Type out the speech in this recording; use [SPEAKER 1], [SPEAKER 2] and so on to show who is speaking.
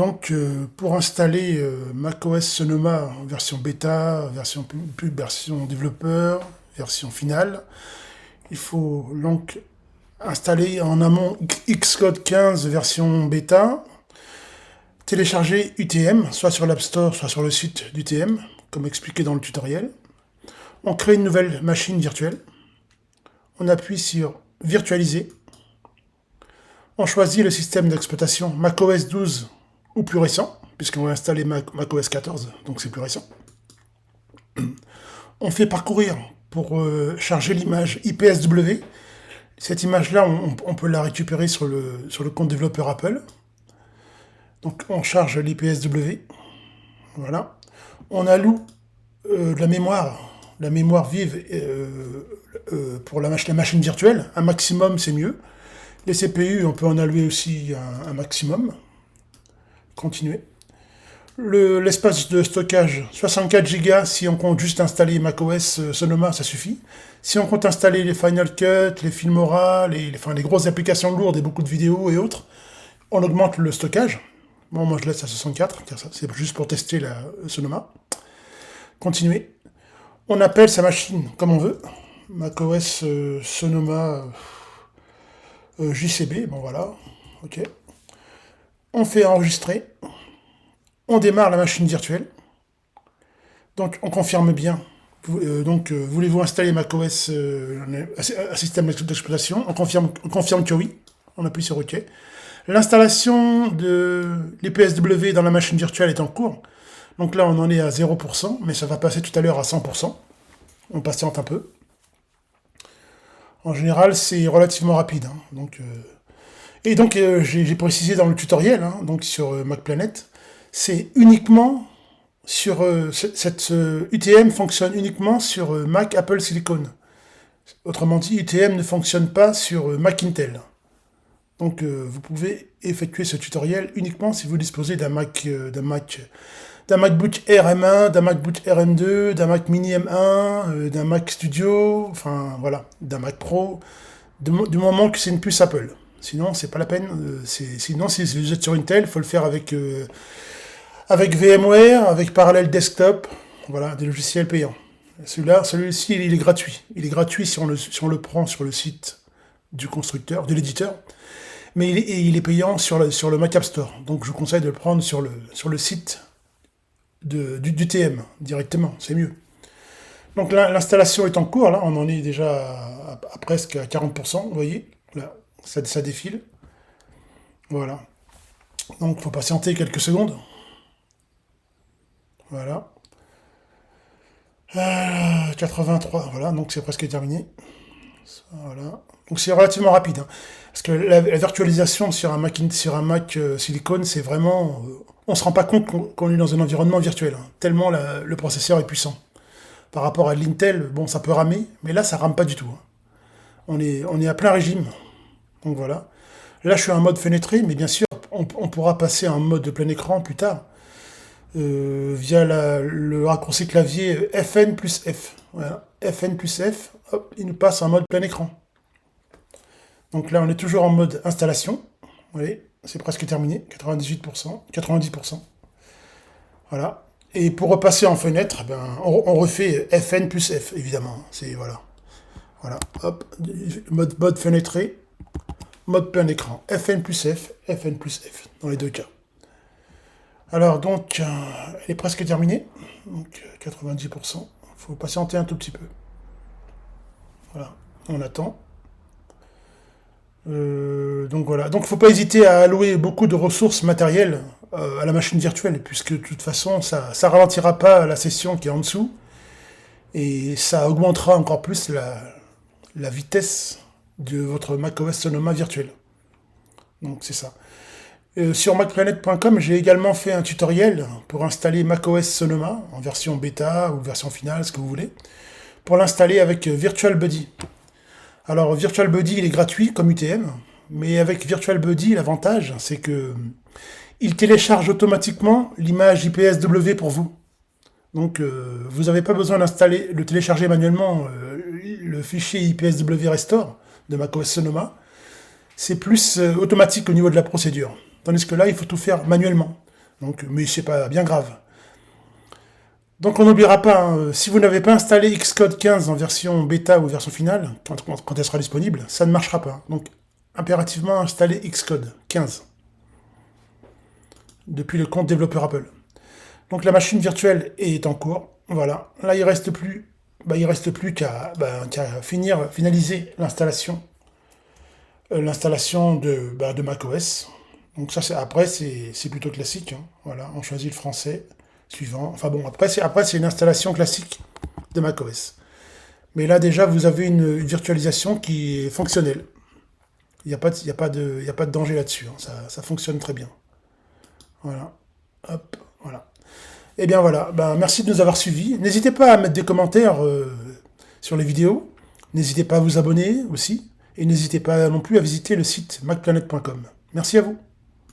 [SPEAKER 1] Donc, pour installer macOS Sonoma en version bêta, version pub, version développeur, version finale, il faut donc installer en amont Xcode 15 version bêta, télécharger UTM, soit sur l'App Store, soit sur le site d'UTM, comme expliqué dans le tutoriel. On crée une nouvelle machine virtuelle. On appuie sur Virtualiser. On choisit le système d'exploitation macOS 12 ou plus récent, puisqu'on va installer macOS 14, donc c'est plus récent. On fait parcourir pour charger l'image IPSW. Cette image-là, on peut la récupérer sur le compte développeur Apple. Donc on charge l'IPSW. Voilà. On alloue la mémoire vive pour la machine virtuelle. Un maximum, c'est mieux. Les CPU, on peut en allouer aussi un maximum. Continuer. L'espace de stockage, 64 Go, si on compte juste installer macOS Sonoma, ça suffit. Si on compte installer les Final Cut, les Filmora, les grosses applications lourdes et beaucoup de vidéos et autres, on augmente le stockage. Bon, moi je laisse à 64, car c'est juste pour tester la Sonoma. Continuer. On appelle sa machine comme on veut. macOS Sonoma JCB, bon voilà, ok. On fait enregistrer. On démarre la machine virtuelle. Donc on confirme bien. Voulez-vous installer macOS, un système d'exploitation? On confirme que oui. On appuie sur OK. L'installation de l'IPSW dans la machine virtuelle est en cours. Donc là, on en est à 0%, mais ça va passer tout à l'heure à 100%. On patiente un peu. En général, c'est relativement rapide. J'ai précisé dans le tutoriel, donc sur MacPlanet, c'est uniquement sur cette UTM fonctionne uniquement sur Mac Apple Silicon. Autrement dit, UTM ne fonctionne pas sur Mac Intel. Donc vous pouvez effectuer ce tutoriel uniquement si vous disposez d'un MacBook Air M1, d'un MacBook Air M2, d'un Mac Mini M1, d'un Mac Studio, enfin voilà, d'un Mac Pro, du moment que c'est une puce Apple. Sinon, c'est pas la peine. Sinon, si vous êtes sur Intel, il faut le faire avec VMware, avec Parallel Desktop, voilà, des logiciels payants. Celui-ci, il est gratuit. Il est gratuit si on le prend sur le site du constructeur, de l'éditeur, mais il est payant sur le Mac App Store. Donc, je vous conseille de le prendre sur le site du TM directement, c'est mieux. Donc, l'installation est en cours, là, on en est déjà à presque à 40%, vous voyez, là, ça défile. Voilà. Donc, il faut patienter quelques secondes. Voilà. 83, voilà, donc c'est presque terminé. Voilà. Donc c'est relativement rapide, parce que la virtualisation sur un Mac Silicon, c'est vraiment... on se rend pas compte qu'on est dans un environnement virtuel, tellement le processeur est puissant. Par rapport à l'Intel, bon, ça peut ramer, mais là, ça rame pas du tout. On est à plein régime. Donc voilà. Là, je suis en mode fenêtré, mais bien sûr, on pourra passer en mode de plein écran plus tard. Via le raccourci clavier FN plus F. Voilà. FN plus F, hop, il nous passe en mode plein écran. Donc là, on est toujours en mode installation. Vous voyez, c'est presque terminé, 98%, 90%. Voilà. Et pour repasser en fenêtre, on refait FN plus F, évidemment. C'est voilà. Voilà, hop, mode fenêtré, mode plein écran. FN plus F, FN plus F, dans les deux cas. Alors donc, elle est presque terminée, donc 90%. Il faut patienter un tout petit peu. Voilà, on attend. Donc voilà, donc il ne faut pas hésiter à allouer beaucoup de ressources matérielles à la machine virtuelle, puisque de toute façon, ça ne ralentira pas la session qui est en dessous, et ça augmentera encore plus la vitesse de votre macOS Sonoma virtuel. Donc c'est ça. Sur macplanet.com, j'ai également fait un tutoriel pour installer macOS Sonoma en version bêta ou version finale, ce que vous voulez, pour l'installer avec VirtualBuddy. Alors VirtualBuddy, il est gratuit comme UTM, mais avec VirtualBuddy, l'avantage, c'est que il télécharge automatiquement l'image IPSW pour vous. Donc vous n'avez pas besoin de télécharger manuellement le fichier IPSW Restore de macOS Sonoma. C'est plus automatique au niveau de la procédure. Tandis que là, il faut tout faire manuellement. Donc, mais c'est pas bien grave. Donc on n'oubliera pas, hein, si vous n'avez pas installé Xcode 15 en version bêta ou version finale, quand elle sera disponible, ça ne marchera pas. Donc impérativement installer Xcode 15 depuis le compte développeur Apple. Donc la machine virtuelle est en cours. Voilà. Là il reste plus qu'à finaliser l'installation de macOS. Donc ça après c'est plutôt classique, hein. Voilà, on choisit le français suivant. Enfin bon, après c'est une installation classique de macOS. Mais là déjà vous avez une virtualisation qui est fonctionnelle. Il n'y a pas de, il y a pas de, il y a pas de danger là-dessus, hein. Ça fonctionne très bien. Voilà. Hop, voilà. Et bien voilà, merci de nous avoir suivis. N'hésitez pas à mettre des commentaires sur les vidéos. N'hésitez pas à vous abonner aussi. Et n'hésitez pas non plus à visiter le site macplanet.com. Merci à vous.